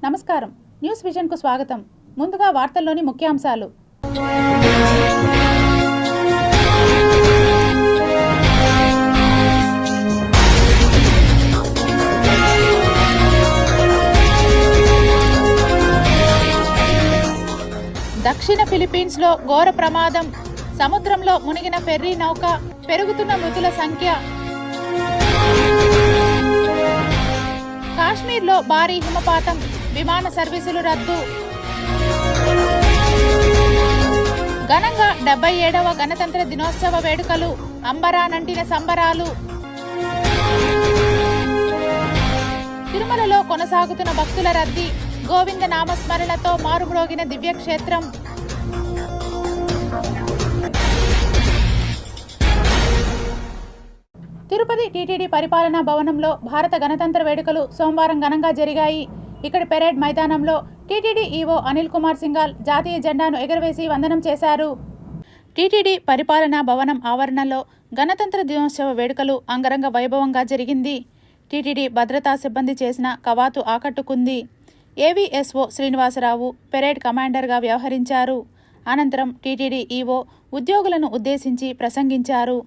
నమస్కారం. News vision కు స్వాగతం. ముందుగా వార్తల్లోని ముఖ్యాంశాలు. దక్షిణ ఫిలిప్పీన్స్ లో ఘోర ప్రమాదం. సముద్రంలో మునిగిన ఫెర్రీ నౌక, పెరుగుతున్న మృతుల సంఖ్య. కాశ్మీర్లో భారీ హిమపాతం, విమాన సర్వీసులు రద్దు. ఘనంగా 77వ గణతంత్ర దినోత్సవ వేడుకలు, అంబరానంటిన సంబరాలు. తిరుమలలో కొనసాగుతున్న భక్తుల రద్దీ, గోవింద నామస్మరణతో మారుమ్రోగిన దివ్యక్షేత్రం. తిరుపతి టీటీడీ పరిపాలనా భవనంలో భారత గణతంత్ర వేడుకలు సోమవారం ఘనంగా జరిగాయి. ఇక్కడి పెరేడ్ మైదానంలో టీటీడీ ఈవో అనిల్ కుమార్ సింఘాల్ జాతీయ జెండాను ఎగురవేసి వందనం చేశారు. టీటీడీ పరిపాలనా భవనం ఆవరణలో గణతంత్ర దినోత్సవ వేడుకలు అంగరంగ వైభవంగా జరిగింది. టీటీడీ భద్రతా సిబ్బంది చేసిన కవాతు ఆకట్టుకుంది. ఏవీఎస్ఓ శ్రీనివాసరావు పెరేడ్ కమాండర్గా వ్యవహరించారు. అనంతరం టీటీడీ ఈవో ఉద్యోగులను ఉద్దేశించి ప్రసంగించారు.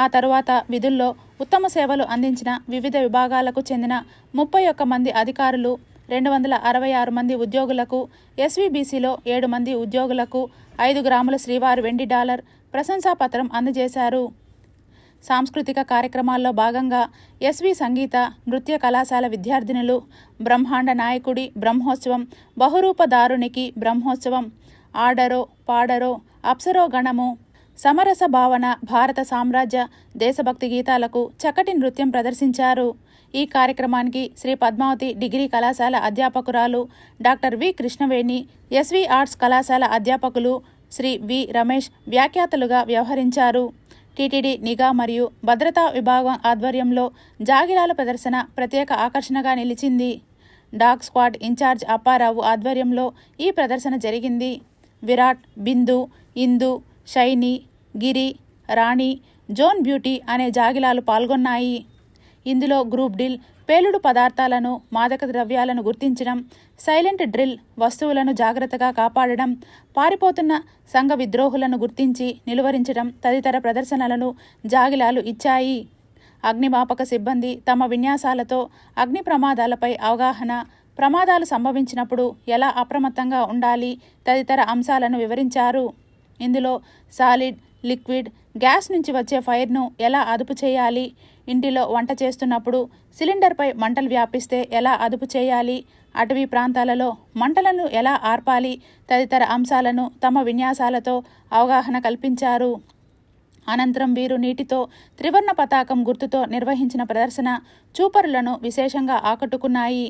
ఆ తరువాత విధుల్లో ఉత్తమ సేవలు అందించిన వివిధ విభాగాలకు చెందిన 31 మంది అధికారులు, 266 మంది ఉద్యోగులకు, ఎస్వీబీసీలో 7 మంది ఉద్యోగులకు 5 గ్రాముల శ్రీవారి వెండి డాలర్ ప్రశంసాపత్రం అందజేశారు. సాంస్కృతిక కార్యక్రమాల్లో భాగంగా ఎస్వి సంగీత నృత్య కళాశాల విద్యార్థినులు బ్రహ్మాండ నాయకుడి బ్రహ్మోత్సవం, బహురూపధారునికి బ్రహ్మోత్సవం, ఆడరో పాడరో అప్సరో గణము, సమరస భావన, భారత సామ్రాజ్య, దేశభక్తి గీతాలకు చక్కటి నృత్యం ప్రదర్శించారు. ఈ కార్యక్రమానికి శ్రీ పద్మావతి డిగ్రీ కళాశాల అధ్యాపకురాలు doctor V Krishnaveni, SV arts కళాశాల అధ్యాపకులు శ్రీ వి రమేష్ వ్యాఖ్యాతలుగా వ్యవహరించారు. టీటీడీ నిఘా మరియు భద్రతా విభాగం ఆధ్వర్యంలో జాగిలాల ప్రదర్శన ప్రత్యేక ఆకర్షణగా నిలిచింది. డాగ్ స్క్వాడ్ ఇన్ఛార్జ్ అప్పారావు ఆధ్వర్యంలో ఈ ప్రదర్శన జరిగింది. విరాట్, బిందు, ఇందు, షైని, గిరి, రాణి, జోన్ బ్యూటీ అనే జాగిలాలు పాల్గొన్నాయి. ఇందులో గ్రూప్ డీల్, పేలుడు పదార్థాలను, మాదక ద్రవ్యాలను గుర్తించడం, సైలెంట్ డ్రిల్, వస్తువులను జాగ్రత్తగా కాపాడడం, పారిపోతున్న సంఘ విద్రోహులను గుర్తించి నిలువరించడం తదితర ప్రదర్శనలను జాగిలాలు ఇచ్చాయి. అగ్నిమాపక సిబ్బంది తమ విన్యాసాలతో అగ్ని ప్రమాదాలపై అవగాహన, ప్రమాదాలు సంభవించినప్పుడు ఎలా అప్రమత్తంగా ఉండాలి తదితర అంశాలను వివరించారు. ఇందులో సాలిడ్, లిక్విడ్, గ్యాస్ నుంచి వచ్చే ఫైర్ను ఎలా అదుపు చేయాలి, ఇంటిలో వంట చేస్తున్నప్పుడు సిలిండర్పై మంటలు వ్యాపిస్తే ఎలా అదుపు చేయాలి, అటవీ ప్రాంతాలలో మంటలను ఎలా ఆర్పాలి తదితర అంశాలను తమ విన్యాసాలతో అవగాహన కల్పించారు. అనంతరం వీరు నీటితో త్రివర్ణ పతాకం గుర్తుతో నిర్వహించిన ప్రదర్శన చూపరులను విశేషంగా ఆకట్టుకున్నాయి.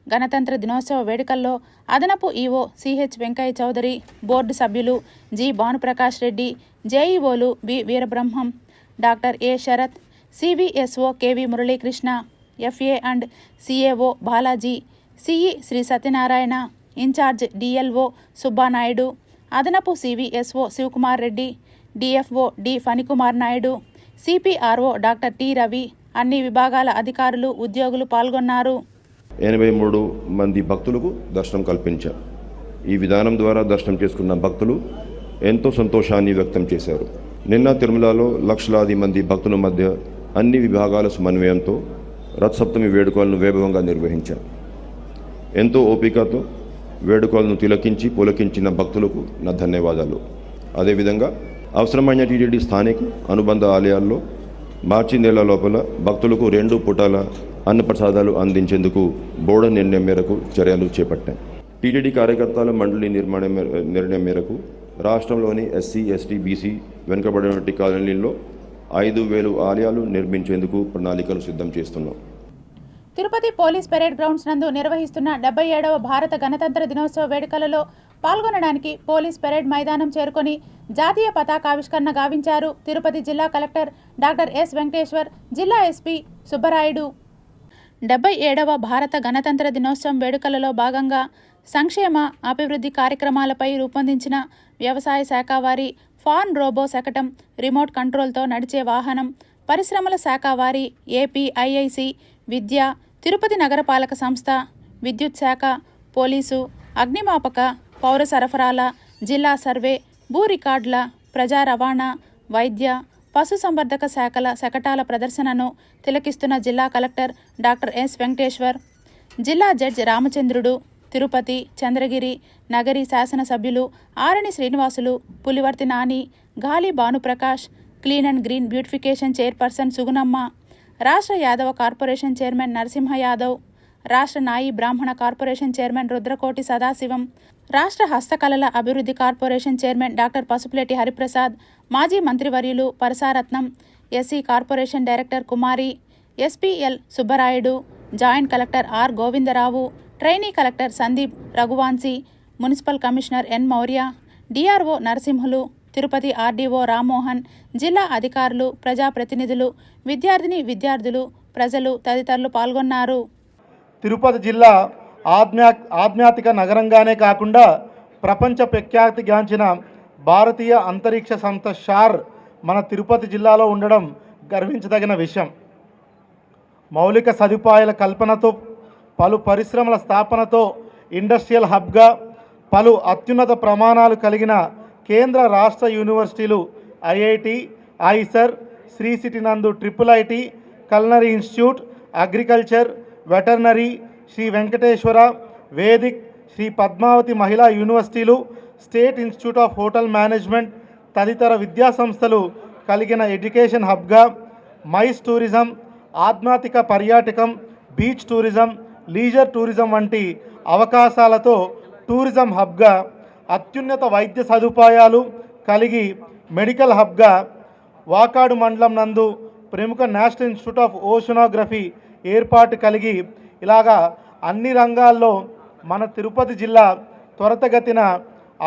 గణతంత్ర దినోత్సవ వేడుకల్లో అదనపు EO CH Venkaiah Chowdary, board సభ్యులు జి భానుప్రకాష్ రెడ్డి, జేఈఓలు B Veerabrahmam, doctor A Sarath, CVSO KV Muralikrishna, FA and CAO Balaji, CE Shri Satyanarayana, incharge DLO Subbanaidu, అదనపు CVSO Sivakumar Reddy, DFO D Phanikumar Naidu, CPRO doctor T Ravi, అన్ని విభాగాల అధికారులు, ఉద్యోగులు పాల్గొన్నారు. 83 మంది భక్తులకు దర్శనం కల్పించారు. ఈ విధానం ద్వారా దర్శనం చేసుకున్న భక్తులు ఎంతో సంతోషాన్ని వ్యక్తం చేశారు. నిన్న తిరుమలలో లక్షలాది మంది భక్తుల మధ్య అన్ని విభాగాల సమన్వయంతో రథసప్తమి వేడుకలను వైభవంగా నిర్వహించారు. ఎంతో ఓపికతో వేడుకలను తిలకించి పులకించిన భక్తులకు నా ధన్యవాదాలు. అదేవిధంగా అవసరమైన టీటీడీ స్థానిక అనుబంధ ఆలయాల్లో మార్చి నెల లోపల భక్తులకు 2 పూటల అన్నప్రసాదాలు అందించేందుకు బోర్డు నిర్ణయం మేరకు చర్యలు చేపట్టాం. టీటీడీ కార్యకర్తల మండలి నిర్ణయం మేరకు రాష్ట్రంలోని ఎస్సీ, ఎస్టీ, బీసీ వెనుకబడిన కాలనీల్లో 5,000 ఆలయాలు నిర్మించేందుకు ప్రణాళికలు సిద్ధం చేస్తున్నాం. తిరుపతి పోలీస్ పెరేడ్ గ్రౌండ్స్ నందు నిర్వహిస్తున్న 77వ భారత గణతంత్ర దినోత్సవ వేడుకలలో పాల్గొనడానికి పోలీస్ పెరేడ్ మైదానం చేరుకొని జాతీయ పతాకావిష్కరణ గావించారు తిరుపతి జిల్లా కలెక్టర్ డాక్టర్ ఎస్ వెంకటేశ్వర్, జిల్లా ఎస్పీ సుబ్బరాయుడు. 77వ భారత గణతంత్ర దినోత్సవం వేడుకలలో భాగంగా సంక్షేమ అభివృద్ధి కార్యక్రమాలపై రూపొందించిన వ్యవసాయ శాఖ వారి ఫార్మ్ రోబో శకటం, రిమోట్ కంట్రోల్తో నడిచే వాహనం, పరిశ్రమల శాఖ వారి ఏపీ ఐఐసి, విద్య, తిరుపతి నగరపాలక సంస్థ, విద్యుత్ శాఖ, పోలీసు, అగ్నిమాపక, పౌర సరఫరాల, జిల్లా సర్వే, భూ రికార్డుల, ప్రజా రవాణా, వైద్య, పశుసంవర్ధక శాఖల శకటాల ప్రదర్శనను తిలకిస్తున్న జిల్లా కలెక్టర్ డాక్టర్ ఎస్ వెంకటేశ్వర్, జిల్లా జడ్జి రామచంద్రుడు, తిరుపతి, చంద్రగిరి, నగరి శాసనసభ్యులు ఆరణి శ్రీనివాసులు, పులివర్తి నాని, గాలి Bhanuprakash, clean and green beautification chairperson Sugunamma, రాష్ట్ర యాదవ కార్పొరేషన్ చైర్మన్ నరసింహ యాదవ్, రాష్ట్ర నాయి బ్రాహ్మణ కార్పొరేషన్ చైర్మన్ రుద్రకోటి సదాశివం, రాష్ట్ర హస్తకళల అభివృద్ధి corporation chairman doctor Pasupuleti Hariprasad, మాజీ మంత్రివర్యులు Parasaratnam, SC corporation director Kumari, SPL Subbarayudu, joint collector R Govindarao, trainee collector Sandeep Raghuvanshi, municipal commissioner N Maurya, DRO Narasimhulu, Tirupati RDO Rammohan, జిల్లా అధికారులు, ప్రజాప్రతినిధులు, విద్యార్థులు, ప్రజలు తదితరులు పాల్గొన్నారు. తిరుపతి జిల్లా ఆధ్యాత్మిక నగరంగానే కాకుండా ప్రపంచ ప్రఖ్యాతిగాంచిన భారతీయ అంతరిక్ష సంస్థ షార్ మన తిరుపతి జిల్లాలో ఉండడం గర్వించదగిన విషయం. మౌలిక సదుపాయాల కల్పనతో, పలు పరిశ్రమల స్థాపనతో ఇండస్ట్రియల్ హబ్గా, పలు అత్యున్నత ప్రమాణాలు కలిగిన కేంద్ర రాష్ట్ర యూనివర్సిటీలు ఐఐటి, ఐసర్, శ్రీ సిటీ నందు IIIT, culinary institute, agriculture, veterinary, Sri Venkateswara, Vedic, Sri Padmavathi మహిళా యూనివర్సిటీలు, state institute of hotel management తదితర విద్యాసంస్థలు కలిగిన ఎడ్యుకేషన్ హబ్గా, మైస్ టూరిజం, ఆధ్యాత్మిక పర్యాటకం, బీచ్ టూరిజం, లీజర్ టూరిజం వంటి అవకాశాలతో టూరిజం హబ్గా, అత్యున్నత వైద్య సదుపాయాలు కలిగి మెడికల్ హబ్గా, వాకాడు మండలం నందు ప్రముఖ నేషనల్ ఇన్స్టిట్యూట్ ఆఫ్ ఓషనోగ్రఫీ ఏర్పాటు కలిగి ఇలాగా అన్ని రంగాల్లో మన తిరుపతి జిల్లా త్వరితగతిన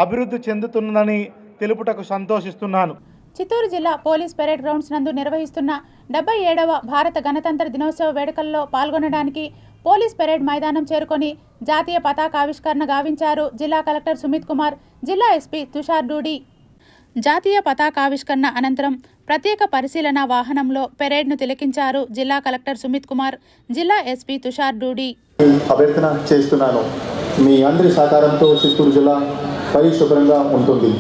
అభివృద్ధి చెందుతుందని తెలుపుటకు సంతోషిస్తున్నాను. చిత్తూరు జిల్లా పోలీస్ పెరేడ్ గ్రౌండ్స్ నందు నిర్వహిస్తున్న 77వ భారత గణతంత్ర దినోత్సవ వేడుకల్లో పాల్గొనడానికి పోలీస్ పెరేడ్ మైదానం చేరుకొని జాతీయ పతాకావిష్కరణ గావించారు జిల్లా కలెక్టర్ సుమిత్ కుమార్, జిల్లా ఎస్పీ తుషార్ డూడి. జాతీయ పతాకావిష్కరణ అనంతరం ప్రత్యేక పరిశీలన వాహనంలో పెరేడ్ను తిలకించారు జిల్లా కలెక్టర్ సుమిత్ కుమార్, జిల్లా ఎస్పీ తుషార్ డూడి. అభ్యర్థన చేస్తున్నాను, మీ అందరి సహకారంతో చిత్తూరు జిల్లా పరిశుభ్రంగా ఉంటుంది.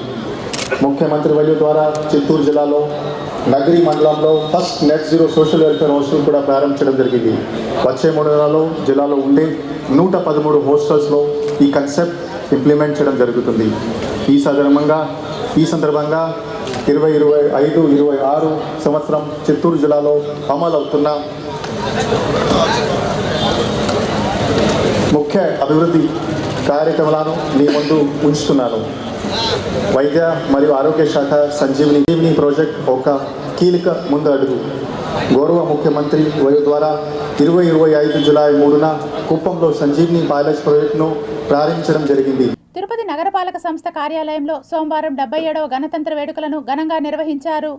ముఖ్యమంత్రి వర్యుల ద్వారా చిత్తూరు జిల్లాలో నగరి మండలంలో first net zero social welfare hostel కూడా ప్రారంభించడం జరిగింది. వచ్చే 3 నెలల్లో జిల్లాలో ఉండే 113 హాస్టల్స్లో ఈ కన్సెప్ట్ ఇంప్లిమెంట్ చేయడం జరుగుతుంది. ఈ సందర్భంగా 2025-26 సంవత్సరం చిత్తూరు జిల్లాలో అమలవుతున్న ముఖ్య అభివృద్ధి కార్యక్రమాలను మీ ముందు ఉంచుతున్నాను. వైద్య మరియు ఆరోగ్య శాఖ సంజీవిని ప్రాజెక్ట్ ఒక కీలక ముందు అడుగు. గౌరవ ముఖ్యమంత్రి వర్యుల ద్వారా 2025 జూలై 3న కుప్పంలో సంజీవిని పైలట్ ప్రాజెక్టును ప్రారంభించడం జరిగింది. తిరుపతి నగరపాలక సంస్థ కార్యాలయంలో సోమవారం 77వ గణతంత్ర వేడుకలను ఘనంగా నిర్వహించారు.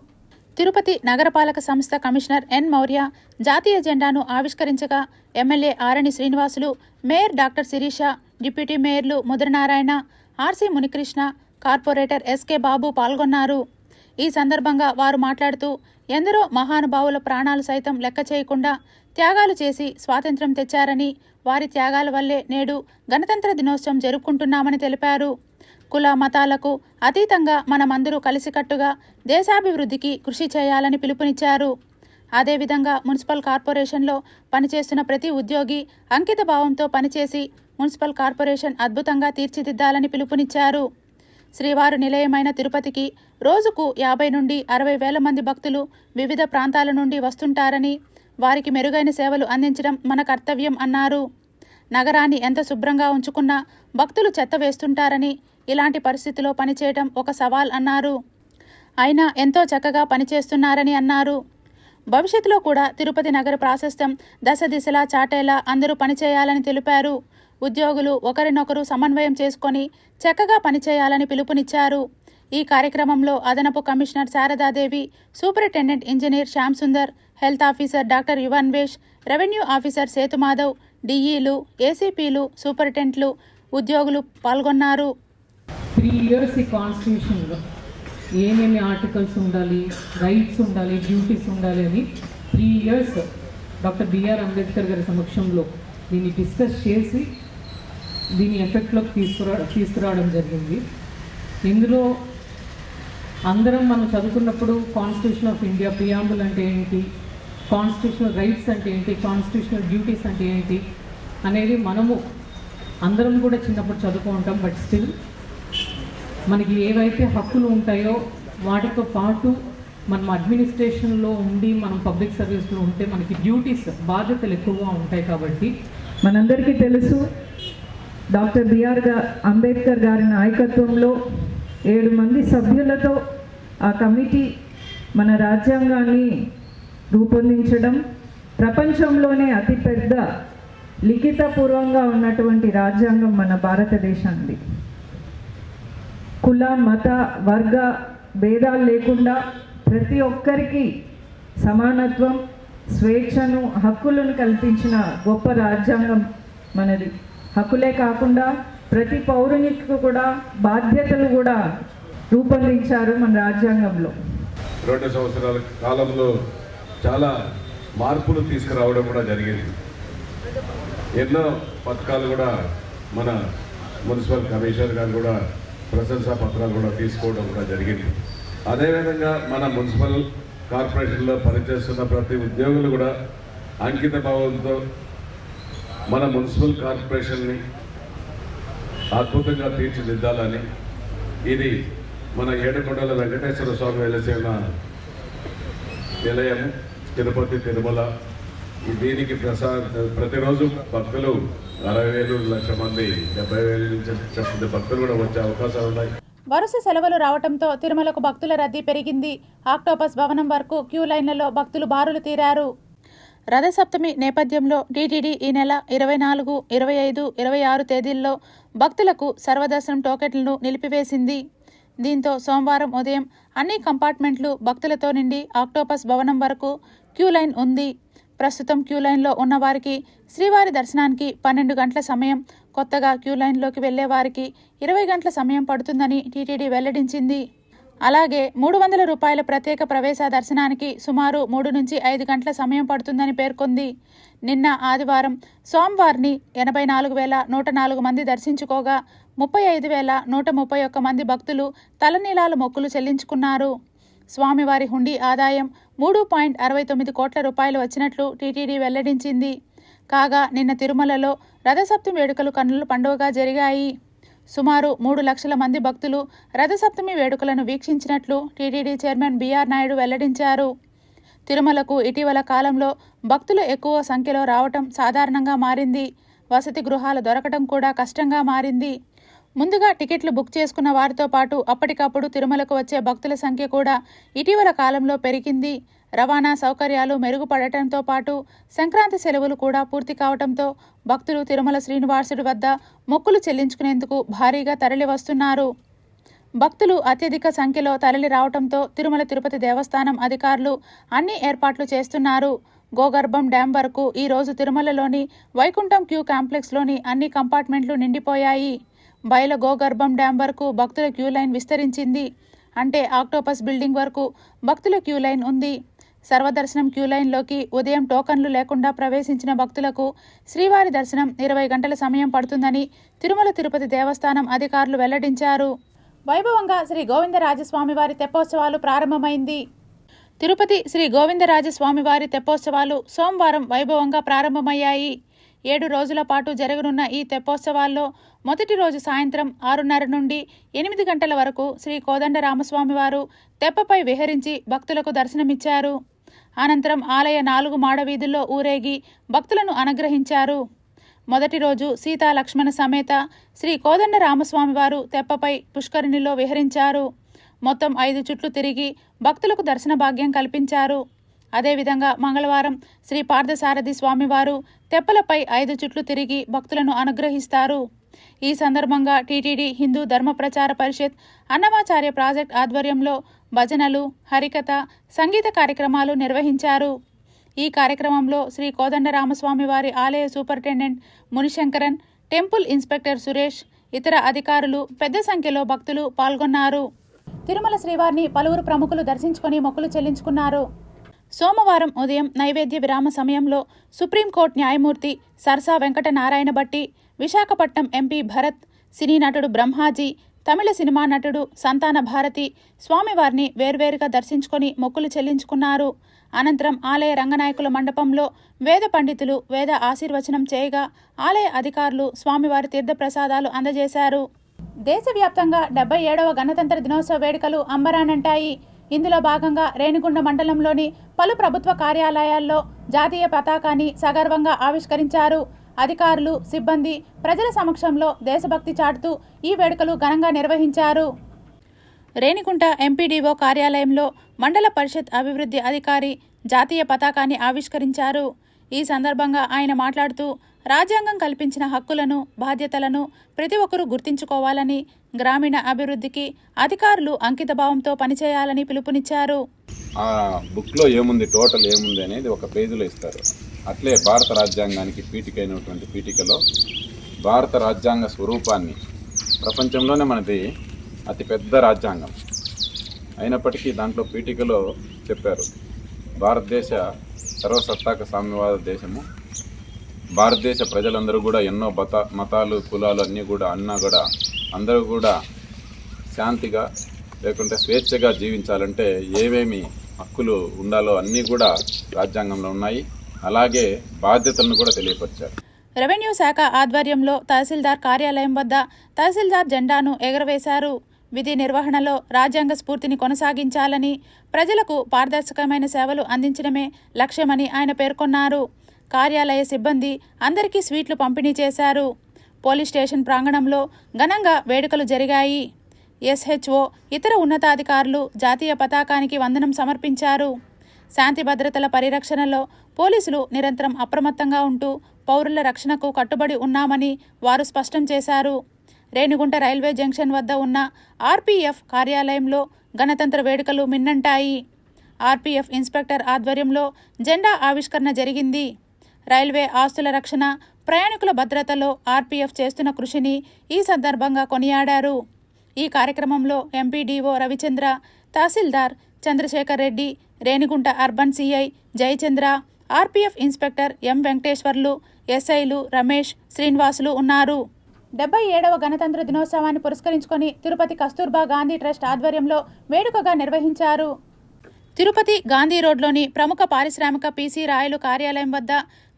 తిరుపతి నగరపాలక సంస్థ కమిషనర్ ఎన్ మౌర్య జాతీయ జెండాను ఆవిష్కరించగా MLA Arani Srinivasulu, mayor doctor Sirisha, deputy మేయర్లు Mudranarayana, RC Munikrishna, corporator SK Babu పాల్గొన్నారు. ఈ సందర్భంగా వారు మాట్లాడుతూ ఎందరో మహానుభావుల ప్రాణాలు సైతం లెక్క చేయకుండా త్యాగాలు చేసి స్వాతంత్ర్యం తెచ్చారని, వారి త్యాగాల వల్లే నేడు గణతంత్ర దినోత్సవం జరుపుకుంటున్నామని తెలిపారు. కుల మతాలకు అతీతంగా మనమందరూ కలిసికట్టుగా దేశాభివృద్ధికి కృషి చేయాలని పిలుపునిచ్చారు. అదేవిధంగా మున్సిపల్ కార్పొరేషన్లో పనిచేస్తున్న ప్రతి ఉద్యోగి అంకిత భావంతో పనిచేసి మున్సిపల్ కార్పొరేషన్ అద్భుతంగా తీర్చిదిద్దాలని పిలుపునిచ్చారు. శ్రీవారు నిలయమైన తిరుపతికి రోజుకు 50 నుండి 60 వేల మంది భక్తులు వివిధ ప్రాంతాల నుండి వస్తుంటారని, వారికి మెరుగైన సేవలు అందించడం మన కర్తవ్యం అన్నారు. నగరాన్ని ఎంత శుభ్రంగా ఉంచుకున్నా భక్తులు చెత్త వేస్తుంటారని, ఇలాంటి పరిస్థితిలో పనిచేయడం ఒక సవాల్ అన్నారు. అయినా ఎంతో చక్కగా పనిచేస్తున్నారని అన్నారు. భవిష్యత్తులో కూడా తిరుపతి నగర ప్రాశస్త్యం దశ దిశలా చాటేలా అందరూ పనిచేయాలని తెలిపారు. ఉద్యోగులు ఒకరినొకరు సమన్వయం చేసుకొని చక్కగా పనిచేయాలని పిలుపునిచ్చారు. ఈ కార్యక్రమంలో అదనపు commissioner Saradadevi, superintendent engineer Shyam Sundar, health officer doctor Yuvanvesh, revenue officer Sethumadhav, డిఈలు, ఏసీపీలు, సూపరింటెండెంట్లు, ఉద్యోగులు పాల్గొన్నారు. 3 years ఈ కాన్స్టిట్యూషన్లో ఏమేమి ఆర్టికల్స్ ఉండాలి, రైట్స్ ఉండాలి, డ్యూటీస్ ఉండాలి అని 3 years డాక్టర్ బిఆర్ అంబేద్కర్ గారి సమక్షంలో దీన్ని డిస్కస్ చేసి దీని ఎఫెక్ట్లోకి తీసుకురావడం జరిగింది. ఇందులో అందరం మనం చదువుకున్నప్పుడు కాన్స్టిట్యూషన్ ఆఫ్ ఇండియా ప్రియాంబుల్ అంటే ఏంటి, కాన్స్టిట్యూషనల్ రైట్స్ అంటే ఏంటి, కాన్స్టిట్యూషనల్ డ్యూటీస్ అంటే ఏంటి అనేది మనము అందరం కూడా చిన్నప్పుడు చదువుకుంటాం. బట్ స్టిల్ మనకి ఏవైతే హక్కులు ఉంటాయో వాటితో పాటు మనం అడ్మినిస్ట్రేషన్లో ఉండి మనం పబ్లిక్ సర్వీస్లో ఉంటే మనకి డ్యూటీస్ బాధ్యతలు ఎక్కువగా ఉంటాయి. కాబట్టి మనందరికీ తెలుసు డాక్టర్ బిఆర్ అంబేద్కర్ గారి నాయకత్వంలో 7 మంది సభ్యులతో ఆ కమిటీ మన రాజ్యాంగాన్ని రూపొందించడం, ప్రపంచంలోనే అతిపెద్ద లిఖితపూర్వంగా ఉన్నటువంటి రాజ్యాంగం మన భారతదేశానికి. కుల మత వర్గ భేదాలు లేకుండా ప్రతి ఒక్కరికి సమానత్వం, స్వేచ్ఛను, హక్కులను కల్పించిన గొప్ప రాజ్యాంగం మనది. హక్కులే కాకుండా ప్రతి పౌరునికి కూడా బాధ్యతలు కూడా రూపొందించారు మన రాజ్యాంగంలో. 2 సంవత్సరాల కాలంలో చాలా మార్పులు తీసుకురావడం కూడా జరిగింది. ఎన్నో పథకాలు కూడా మన మున్సిపల్ కమిషనర్ గారు కూడా ప్రశంసా పత్రాలు కూడా తీసుకోవడం కూడా జరిగింది. అదేవిధంగా మన మున్సిపల్ కార్పొరేషన్లో పనిచేస్తున్న ప్రతి ఉద్యోగులు కూడా అంకిత భావంతో మన మున్సిపల్ కార్పొరేషన్ని అద్భుతంగా తీర్చిదిద్దాలని, ఇది మన ఏడుకొండల వెంకటేశ్వర స్వామి వెలసిన నిలయము తిరుపతి తిరుమల, దీనికి ప్రతిరోజు భక్తులు 60,000 లక్ష మంది 70,000 నుంచి భక్తులు కూడా వచ్చే అవకాశాలు ఉన్నాయి. వరుస సెలవులు రావడంతో తిరుమలకు భక్తుల రద్దీ పెరిగింది. ఆక్టోపస్ భవనం వరకు క్యూ లైన్లలో భక్తులు బారులు తీరారు. రథసప్తమి నేపథ్యంలో టీటీడీ ఈ నెల 24, 25, 26 తేదీల్లో భక్తులకు సర్వదర్శనం టోకెట్లను నిలిపివేసింది. దీంతో సోమవారం ఉదయం అన్ని కంపార్ట్మెంట్లు భక్తులతో నిండి ఆక్టోపస్ భవనం వరకు క్యూ లైన్ ఉంది. ప్రస్తుతం క్యూ లైన్లో ఉన్నవారికి శ్రీవారి దర్శనానికి 12 గంటల సమయం, కొత్తగా క్యూ లైన్లోకి వెళ్లే వారికి 20 గంటల సమయం పడుతుందని టీటీడీ వెల్లడించింది. అలాగే 300 రూపాయల ప్రత్యేక ప్రవేశ దర్శనానికి సుమారు 3 నుంచి 5 గంటల సమయం పడుతుందని పేర్కొంది. నిన్న ఆదివారం సోమవారిని 84,104 మంది దర్శించుకోగా 35,131 మంది భక్తులు తలనీలాల మొక్కులు చెల్లించుకున్నారు. స్వామివారి హుండీ ఆదాయం 3.69 కోట్ల రూపాయలు వచ్చినట్లు టీటీడీ వెల్లడించింది. కాగా నిన్న తిరుమలలో రథసప్తమి వేడుకలు కన్నుల పండుగగా జరిగాయి. సుమారు 3 లక్షల మంది భక్తులు రథసప్తమి వేడుకలను వీక్షించినట్లు టీటీడీ చైర్మన్ బిఆర్ నాయుడు వెల్లడించారు. తిరుమలకు ఇటీవల కాలంలో భక్తులు ఎక్కువ సంఖ్యలో రావటం సాధారణంగా మారింది. వసతి గృహాలు దొరకడం కూడా కష్టంగా మారింది. ముందుగా టికెట్లు బుక్ చేసుకున్న వారితో పాటు అప్పటికప్పుడు తిరుమలకు వచ్చే భక్తుల సంఖ్య కూడా ఇటీవల కాలంలో పెరిగింది. రవాణా సౌకర్యాలు మెరుగుపడటంతో పాటు సంక్రాంతి సెలవులు కూడా పూర్తి కావడంతో భక్తులు తిరుమల శ్రీనివాసుడి వద్ద మొక్కులు చెల్లించుకునేందుకు భారీగా తరలి వస్తున్నారు. భక్తులు అత్యధిక సంఖ్యలో తరలి రావడంతో తిరుమల తిరుపతి దేవస్థానం అధికారులు అన్ని ఏర్పాట్లు చేస్తున్నారు. గోగర్భం డ్యాం వరకు ఈరోజు తిరుమలలోని వైకుంఠం క్యూ కాంప్లెక్స్లోని అన్ని కంపార్ట్మెంట్లు నిండిపోయాయి. బయల గోగర్భం డ్యాం వరకు భక్తుల క్యూ లైన్ విస్తరించింది. అంటే ఆక్టోపస్ బిల్డింగ్ వరకు భక్తుల క్యూ లైన్ ఉంది. సర్వదర్శనం క్యూ లైన్లోకి ఉదయం టోకన్లు లేకుండా ప్రవేశించిన భక్తులకు శ్రీవారి దర్శనం 20 గంటల సమయం పడుతుందని తిరుమల తిరుపతి దేవస్థానం అధికారులు వెల్లడించారు. వైభవంగా శ్రీ గోవిందరాజస్వామివారి తెప్పోత్సవాలు ప్రారంభమైంది. తిరుపతి శ్రీ గోవిందరాజస్వామివారి తెప్పోత్సవాలు సోమవారం వైభవంగా ప్రారంభమయ్యాయి. 7 రోజుల పాటు జరగనున్న ఈ తెప్పోత్సవాల్లో మొదటి రోజు సాయంత్రం 6:30 నుండి 8 గంటల వరకు శ్రీ కోదండరామస్వామివారు తెప్పపై విహరించి భక్తులకు దర్శనమిచ్చారు. అనంతరం ఆలయ 4 మాడ వీధుల్లో ఊరేగి భక్తులను అనుగ్రహించారు. మొదటి రోజు సీతా లక్ష్మణ సమేత శ్రీ కోదండరామస్వామివారు తెప్పపై పుష్కరిణిలో విహరించారు. మొత్తం 5 చుట్లు తిరిగి భక్తులకు దర్శన భాగ్యం కల్పించారు. అదేవిధంగా మంగళవారం శ్రీ పార్థసారథి స్వామివారు తెప్పలపై 5 చుట్లు తిరిగి భక్తులను అనుగ్రహిస్తారు. ఈ సందర్భంగా టీటీడీ హిందూ ధర్మ ప్రచార పరిషత్ అన్నమాచార్య ప్రాజెక్ట్ ఆధ్వర్యంలో భజనలు, హరికథ, సంగీత కార్యక్రమాలు నిర్వహించారు. ఈ కార్యక్రమంలో శ్రీ కోదండరామస్వామివారి ఆలయ సూపరింటెండెంట్ మునిశంకరన్, టెంపుల్ ఇన్స్పెక్టర్ సురేష్, ఇతర అధికారులు పెద్ద సంఖ్యలో భక్తులు పాల్గొన్నారు. తిరుమల శ్రీవారిని పలువురు ప్రముఖులు దర్శించుకొని మొక్కులు చెల్లించుకున్నారు. సోమవారం ఉదయం నైవేద్య విరామ సమయంలో సుప్రీంకోర్టు న్యాయమూర్తి సరసా వెంకట నారాయణ భట్టి, విశాఖపట్నం ఎంపీ భరత్, సినీ నటుడు బ్రహ్మాజీ, తమిళ సినిమా నటుడు సంతాన భారతి స్వామివారిని వేర్వేరుగా దర్శించుకొని మొక్కులు చెల్లించుకున్నారు. అనంతరం ఆలయ రంగనాయకుల మండపంలో వేద పండితులు వేద ఆశీర్వచనం చేయగా ఆలయ అధికారులు స్వామివారి తీర్థప్రసాదాలు అందజేశారు. దేశవ్యాప్తంగా 77వ గణతంత్ర దినోత్సవ వేడుకలు అంబరానంటాయి. ఇందులో భాగంగా రేణిగుంట మండలంలోని పలు ప్రభుత్వ కార్యాలయాల్లో జాతీయ పతాకాన్ని సగర్వంగా ఆవిష్కరించారు. అధికారులు, సిబ్బంది ప్రజల సమక్షంలో దేశభక్తి చాటుతూ ఈ వేడుకలు ఘనంగా నిర్వహించారు. రేణిగుంట ఎంపీడీఓ కార్యాలయంలో మండల పరిషత్ అభివృద్ధి అధికారి జాతీయ పతాకాన్ని ఆవిష్కరించారు. ఈ సందర్భంగా ఆయన మాట్లాడుతూ రాజ్యాంగం కల్పించిన హక్కులను, బాధ్యతలను ప్రతి ఒక్కరూ గుర్తించుకోవాలని, గ్రామీణ అభివృద్ధికి అధికారులు అంకితభావంతో పనిచేయాలని పిలుపునిచ్చారు. ఆ బుక్లో ఏముంది, టోటల్ ఏముంది అనేది ఒక పేజీలో ఇస్తారు. అట్లే భారత రాజ్యాంగానికి పీఠికైనటువంటి పీఠికలో భారత రాజ్యాంగ స్వరూపాన్ని, ప్రపంచంలోనే మనది అతిపెద్ద రాజ్యాంగం అయినప్పటికీ దాంట్లో పీఠికలో చెప్పారు, భారతదేశ సర్వసత్తాక సామ్యవాద దేశము, భారతదేశ ప్రజలందరూ కూడా ఎన్నో మతాలు, కులాలు అన్నీ కూడా అందరూ కూడా శాంతిగా లేకుంటే స్వేచ్ఛగా జీవించాలంటే ఏమేమి హక్కులు ఉండాలో అన్నీ కూడా రాజ్యాంగంలో ఉన్నాయి. అలాగే బాధ్యతలను కూడా తెలియపరిచారు. రెవెన్యూ శాఖ ఆధ్వర్యంలో తహసీల్దార్ కార్యాలయం వద్ద తహసీల్దార్ జెండాను ఎగురవేశారు. విధి నిర్వహణలో రాజ్యాంగ స్ఫూర్తిని కొనసాగించాలని, ప్రజలకు పారదర్శకమైన సేవలు అందించడమే లక్ష్యమని ఆయన పేర్కొన్నారు. కార్యాలయ సిబ్బంది అందరికీ స్వీట్లు పంపిణీ చేశారు. పోలీస్ స్టేషన్ ప్రాంగణంలో ఘనంగా వేడుకలు జరిగాయి. ఎస్హెచ్ఓ, ఇతర ఉన్నతాధికారులు జాతీయ పతాకానికి వందనం సమర్పించారు. శాంతి భద్రతల పరిరక్షణలో పోలీసులు నిరంతరం అప్రమత్తంగా ఉంటూ పౌరుల రక్షణకు కట్టుబడి ఉన్నామని వారు స్పష్టం చేశారు. రేణిగుంట రైల్వే జంక్షన్ వద్ద ఉన్న ఆర్పీఎఫ్ కార్యాలయంలో గణతంత్ర వేడుకలు మిన్నంటాయి. ఆర్పీఎఫ్ ఇన్స్పెక్టర్ ఆధ్వర్యంలో జెండా ఆవిష్కరణ జరిగింది. రైల్వే ఆస్తుల రక్షణ, ప్రయాణికుల భద్రతలో ఆర్పీఎఫ్ చేస్తున్న కృషిని ఈ సందర్భంగా కొనియాడారు. ఈ కార్యక్రమంలో MPDO Ravichandra, tahsildar Chandrasekhar Reddy, Renigunta urban CI Jayachandra, RPF inspector M Venkateswarlu, ఎస్ఐలు రమేష్, శ్రీనివాసులు ఉన్నారు. 77వ గణతంత్ర దినోత్సవాన్ని పురస్కరించుకొని తిరుపతి కస్తూర్బా గాంధీ ట్రస్ట్ ఆధ్వర్యంలో వేడుకగా నిర్వహించారు. తిరుపతి గాంధీ రోడ్లోని ప్రముఖ పారిశ్రామిక పీసీ రాయలు కార్యాలయం వద్ద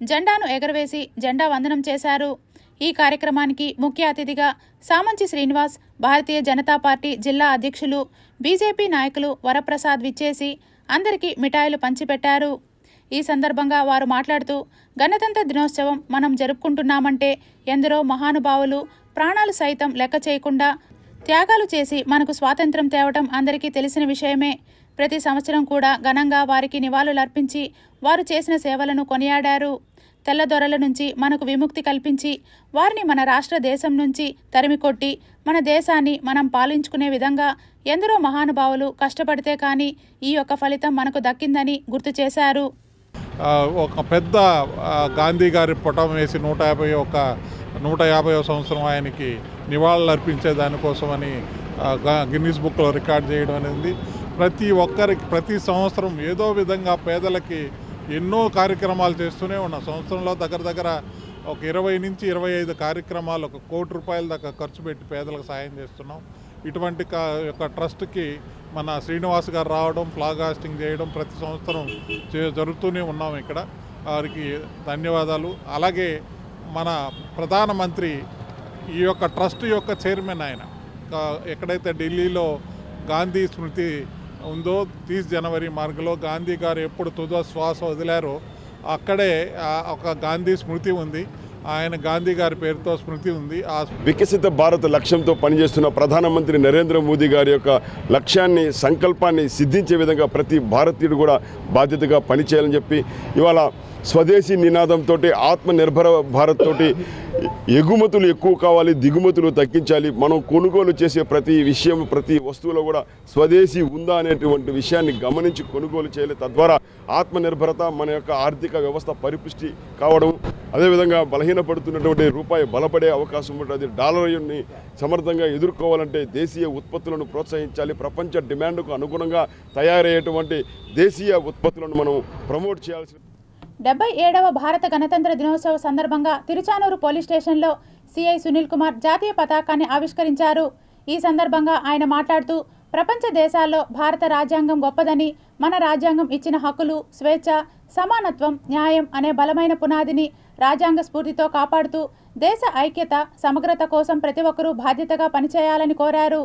జెండాను ఎగరవేసి జెండా వందనం చేశారు. ఈ కార్యక్రమానికి ముఖ్య అతిథిగా సామంచి శ్రీనివాస్, భారతీయ జనతా పార్టీ జిల్లా అధ్యక్షులు, బీజేపీ నాయకులు వరప్రసాద్ విచ్చేసి అందరికీ మిఠాయిలు పంచిపెట్టారు. ఈ సందర్భంగా వారు మాట్లాడుతూ గణతంత్ర దినోత్సవం మనం జరుపుకుంటున్నామంటే ఎందరో మహానుభావులు ప్రాణాలు సైతం లెక్క చేయకుండా త్యాగాలు చేసి మనకు స్వాతంత్ర్యం తేవటం అందరికీ తెలిసిన విషయమే. ప్రతి సంవత్సరం కూడా ఘనంగా వారికి నివాళులర్పించి వారు చేసిన సేవలను కొనియాడారు. తెల్లదొరల నుంచి మనకు విముక్తి కల్పించి వారిని మన రాష్ట్ర దేశం నుంచి తరిమికొట్టి మన దేశాన్ని మనం పాలించుకునే విధంగా ఎందరో మహానుభావులు కష్టపడితే కానీ ఈ యొక్క ఫలితం మనకు దక్కిందని గుర్తు చేశారు. ఒక పెద్ద గాంధీ గారి పటం వేసి 150వ సంవత్సరం ఆయనకి నివాళులు అర్పించే దానికోసమని గిన్నిస్ బుక్లో రికార్డ్ చేయడం అనేది ప్రతి ఒక్కరికి ప్రతి సంవత్సరం ఏదో విధంగా పేదలకి ఎన్నో కార్యక్రమాలు చేస్తూనే ఉన్నాం. సంవత్సరంలో దగ్గర ఒక 20 నుంచి 25 కార్యక్రమాలు, 1 కోటి రూపాయల దాకా ఖర్చు పెట్టి పేదలకు సాయం చేస్తున్నాం. ఇటువంటి యొక్క ట్రస్ట్కి మన శ్రీనివాస్ గారు రావడం, ఫ్లాగ్ హాస్టింగ్ చేయడం ప్రతి సంవత్సరం జరుగుతూనే ఉన్నాం. ఇక్కడ వారికి ధన్యవాదాలు. అలాగే మన ప్రధానమంత్రి ఈ యొక్క ట్రస్ట్ యొక్క చైర్మన్ ఆయన ఎక్కడైతే ఢిల్లీలో గాంధీ స్మృతి ఉందో 30 జనవరి మార్గంలో గాంధీ గారు ఎప్పుడు తుద శ్వాస వదిలారో అక్కడే ఒక గాంధీ స్మృతి ఉంది. ఆయన గాంధీ గారి పేరుతో స్మృతి ఉంది. వికసిత భారత్ లక్ష్యంతో పనిచేస్తున్న ప్రధానమంత్రి నరేంద్ర మోదీ గారి యొక్క లక్ష్యాన్ని, సంకల్పాన్ని సిద్ధించే విధంగా ప్రతి భారతీయుడు కూడా బాధ్యతగా పనిచేయాలని చెప్పి ఇవాళ స్వదేశీ నినాదంతో ఆత్మనిర్భర భారత్ తోటి ఎగుమతులు ఎక్కువ కావాలి, దిగుమతులు తగ్గించాలి. మనం కొనుగోలు చేసే ప్రతి విషయం, ప్రతి వస్తువులో కూడా స్వదేశీ ఉందా అనేటువంటి విషయాన్ని గమనించి కొనుగోలు చేయాలి. తద్వారా ఆత్మనిర్భరత, మన యొక్క ఆర్థిక వ్యవస్థ పరిపుష్టి కావడం, అదేవిధంగా బలహీనపడుతున్నటువంటి రూపాయి బలపడే అవకాశం ఉంటుంది. డాలర్ని సమర్థంగా ఎదుర్కోవాలంటే దేశీయ ఉత్పత్తులను ప్రోత్సహించాలి. ప్రపంచ డిమాండ్కు అనుగుణంగా తయారయ్యేటువంటి దేశీయ ఉత్పత్తులను మనం ప్రమోట్ చేయాల్సిన 77వ భారత గణతంత్ర దినోత్సవ సందర్భంగా తిరుచానూరు పోలీస్ స్టేషన్లో సిఐ సునీల్ కుమార్ జాతీయ పతాకాన్ని ఆవిష్కరించారు. ఈ సందర్భంగా ఆయన మాట్లాడుతూ ప్రపంచ దేశాల్లో భారత రాజ్యాంగం గొప్పదని, మన రాజ్యాంగం ఇచ్చిన హక్కులు, స్వేచ్ఛ, సమానత్వం, న్యాయం అనే బలమైన పునాదిని రాజ్యాంగ స్ఫూర్తితో కాపాడుతూ దేశ ఐక్యత, సమగ్రత కోసం ప్రతి ఒక్కరూ బాధ్యతగా పనిచేయాలని కోరారు.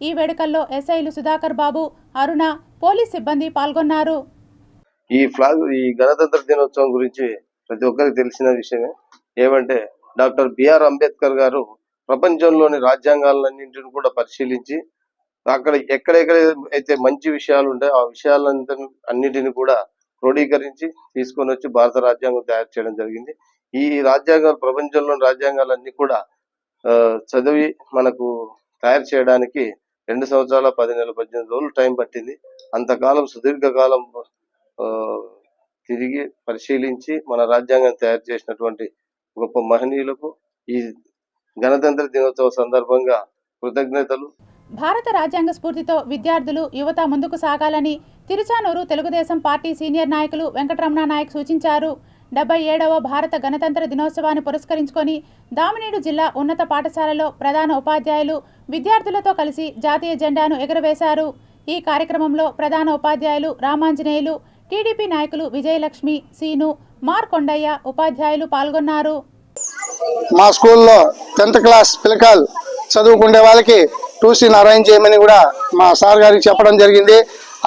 ఈ వేడుకల్లో ఎస్ఐలు సుధాకర్ బాబు, అరుణ, పోలీస్ సిబ్బంది పాల్గొన్నారు. ఈ గణతంత్ర దినోత్సవం గురించి ప్రతి ఒక్కరికి తెలిసిన విషయమే. ఏమంటే డాక్టర్ బిఆర్ అంబేద్కర్ గారు ప్రపంచంలోని రాజ్యాంగాలన్నింటిని కూడా పరిశీలించి అక్కడ ఎక్కడెక్కడ అయితే మంచి విషయాలు ఉంటాయో ఆ విషయాలన్నిటిని కూడా క్రోడీకరించి తీసుకొని వచ్చి భారత రాజ్యాంగం తయారు చేయడం జరిగింది. ఈ రాజ్యాంగాలు, ప్రపంచంలోని రాజ్యాంగాలన్నీ కూడా చదివి మనకు తయారు చేయడానికి 2 సంవత్సరాల 10 నెలల 18 రోజులు టైం పట్టింది. అంతకాలం సుదీర్ఘకాలం తిరిగి పరిశీలించి మన రాజ్యాంగాన్ని తయారు చేసినటువంటి గొప్ప మహనీయులకు ఈ గణతంత్ర దినోత్సవ సందర్భంగా కృతజ్ఞతలు. భారత రాజ్యాంగ స్ఫూర్తితో విద్యార్థులు, యువత ముందుకు సాగాలని తిరుచానూరు తెలుగుదేశం పార్టీ సీనియర్ నాయకులు వెంకటరమణ నాయక్ సూచించారు. 77వ భారత గణతంత్ర దినోత్సవాన్ని పురస్కరించుకొని దామినేడు జిల్లా ఉన్నత పాఠశాలలో ప్రధాన ఉపాధ్యాయులు విద్యార్థులతో కలిసి జాతీయ జెండాను ఎగురవేశారు. ఈ కార్యక్రమంలో ప్రధాన ఉపాధ్యాయులు రామాంజనేయులు, టీడీపీ నాయకులు విజయలక్ష్మి, సీను, మార్కొండయ్య, ఉపాధ్యాయులు పాల్గొన్నారు. మా స్కూల్లో 10th క్లాస్ పిల్లకాయలు చదువుకునే వాళ్ళకి ట్యూషన్ అరేంజ్ చేయమని కూడా మా సార్ గారికి చెప్పడం జరిగింది.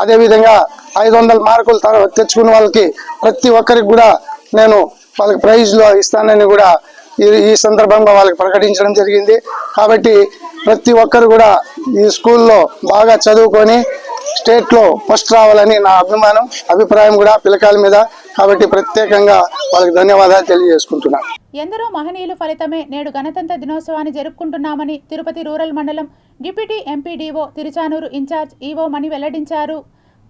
అదేవిధంగా 500 మార్కులు తెచ్చుకున్న వాళ్ళకి ప్రతి ఒక్కరికి కూడా నేను వాళ్ళకి ప్రైజ్లో ఇస్తానని కూడా ఈ సందర్భంగా వాళ్ళకి ప్రకటించడం జరిగింది. కాబట్టి ప్రతి ఒక్కరు కూడా ఈ స్కూల్లో బాగా చదువుకొని స్టేట్లో ఫస్ట్ రావాలని నా అభిప్రాయం కూడా పిల్లకాయల మీద. కాబట్టి ప్రత్యేకంగా వాళ్ళకి ధన్యవాదాలు తెలియజేసుకుంటున్నాను. ఎందరో మహనీయుల ఫలితమే నేడు గణతంత్ర దినోత్సవాన్ని జరుపుకుంటున్నామని తిరుపతి రూరల్ మండలం deputy MPDO Tiruchanur incharge EO Mani వెల్లడించారు.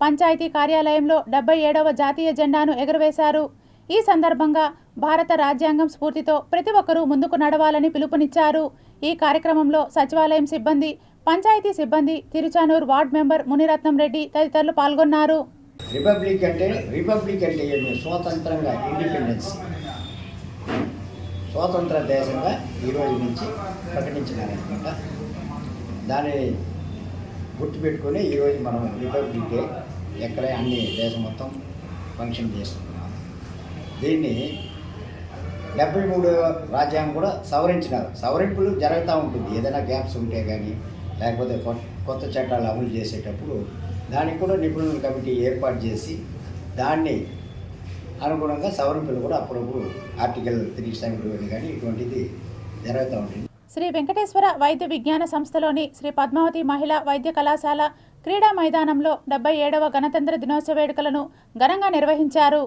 పంచాయతీ కార్యాలయంలో 77వ జాతీయ జెండాను ఎగురవేశారు. ఈ సందర్భంగా భారత రాజ్యాంగం స్ఫూర్తితో ప్రతి ఒక్కరూ ముందుకు నడవాలని పిలుపునిచ్చారు. ఈ కార్యక్రమంలో సచివాలయం సిబ్బంది, పంచాయతీ సిబ్బంది, తిరుచానూరు వార్డు మెంబర్ మునిరత్నం రెడ్డి తదితరులు పాల్గొన్నారు. రిపబ్లిక్ అంటే ఏమి? స్వతంత్రంగా, ఇండిపెండెన్స్, స్వతంత్ర దేశంగా ఈరోజు నుంచి ప్రకటించినారనమాట. దాన్ని గుర్తుపెట్టుకొని ఈరోజు మనం రిపబ్లిక్ డే ఎక్కడ అన్ని దేశం మొత్తం ఫంక్షన్ చేస్తున్నాం. దీన్ని 73వ రాజ్యాంగం కూడా సవరించినారు. సవరింపులు జరుగుతూ ఉంటుంది. ఏదైనా గ్యాప్స్ ఉంటే కానీ, లేకపోతే కొత్త చట్టాలు అమలు చేసేటప్పుడు దానికి కూడా నిపుణుల కమిటీ ఏర్పాటు చేసి దాన్ని అనుగుణంగా సవరింపులు కూడా అప్పుడప్పుడు ఆర్టికల్ 372 కానీ ఇటువంటిది జరుగుతూ ఉంటుంది. శ్రీ వెంకటేశ్వర వైద్య విజ్ఞాన సంస్థలోని శ్రీ పద్మావతి మహిళా వైద్య కళాశాల క్రీడా మైదానంలో 77వ గణతంత్ర దినోత్సవ వేడుకలను ఘనంగా నిర్వహించారు.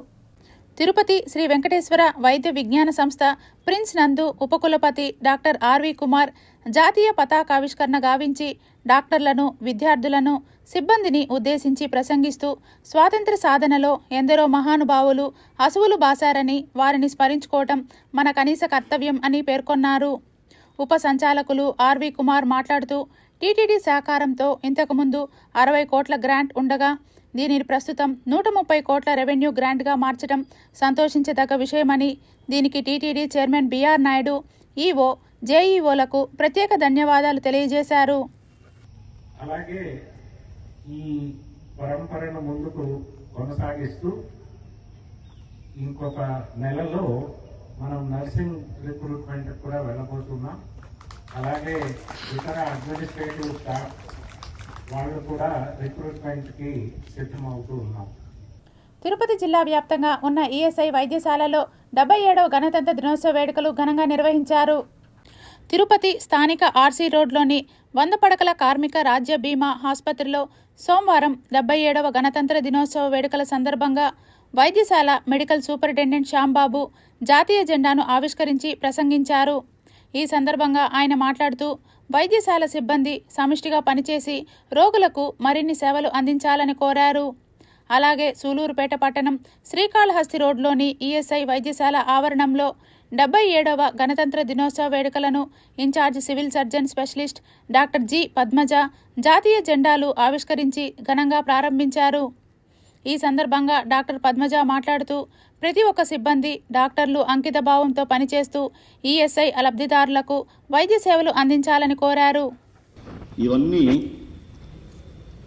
తిరుపతి శ్రీ వెంకటేశ్వర వైద్య విజ్ఞాన సంస్థ ప్రిన్స్ నందు ఉపకులపతి డాక్టర్ ఆర్వి కుమార్ జాతీయ పతాకావిష్కరణ గావించి డాక్టర్లను, విద్యార్థులను, సిబ్బందిని ఉద్దేశించి ప్రసంగిస్తూ స్వాతంత్ర్య సాధనలో ఎందరో మహానుభావులు అసువులు బాసారని, వారిని స్మరించుకోవటం మన కనీస కర్తవ్యం అని పేర్కొన్నారు. ఉప సంచాలకులు ఆర్వి కుమార్ మాట్లాడుతూ టీటీడీ సహకారంతో ఇంతకుముందు 60 కోట్ల గ్రాంట్ ఉండగా దీనిని ప్రస్తుతం 130 కోట్ల రెవెన్యూ గ్రాంట్గా మార్చడం సంతోషించదగ్గ విషయమని, దీనికి TTD chairman BR Naidu, EO, జేఈఓలకు ప్రత్యేక ధన్యవాదాలు తెలియజేశారు. అలాగే ఈ పరంపరను ముందుకు కొనసాగిస్తూ ఇంకొక నెలలో మనం నర్సింగ్ రిక్రూట్మెంట్ కూడా వెళ్ళబోతున్నాం. అలాగే ఇతర అడ్మినిస్ట్రేటివ్ స్టాఫ్ వాళ్ళు కూడా రిక్రూట్మెంట్కి సిద్ధమవుతూ ఉన్నాం. తిరుపతి జిల్లా వ్యాప్తంగా ఉన్న ఈఎస్ఐ వైద్యశాలలో 77వ గణతంత్ర దినోత్సవ వేడుకలు ఘనంగా నిర్వహించారు. తిరుపతి స్థానిక ఆర్సీ రోడ్లోని 100 పడకల కార్మిక రాజ్య బీమా ఆసుపత్రిలో సోమవారం 77వ గణతంత్ర దినోత్సవ వేడుకల సందర్భంగా వైద్యశాల మెడికల్ సూపరింటెండెంట్ శ్యాంబాబు జాతీయ జెండాను ఆవిష్కరించి ప్రసంగించారు. ఈ సందర్భంగా ఆయన మాట్లాడుతూ వైద్యశాల సిబ్బంది సమిష్టిగా పనిచేసి రోగులకు మరిన్ని సేవలు అందించాలని కోరారు. అలాగే సూలూరుపేట పట్టణం శ్రీకాళహస్తి రోడ్లోని ఈఎస్ఐ వైద్యశాల ఆవరణంలో 77వ గణతంత్ర దినోత్సవ వేడుకలను in charge civil surgeon specialist doctor G Padmaja జాతీయ జెండాలు ఆవిష్కరించి ఘనంగా ప్రారంభించారు. ఈ సందర్భంగా డాక్టర్ పద్మజ మాట్లాడుతూ ప్రతి ఒక్క సిబ్బంది డాక్టర్లు అంకిత భావంతో పనిచేస్తూ ఈఎస్ఐ లబ్ధిదారులకు వైద్య సేవలు అందించాలని కోరారు. ఇవన్నీ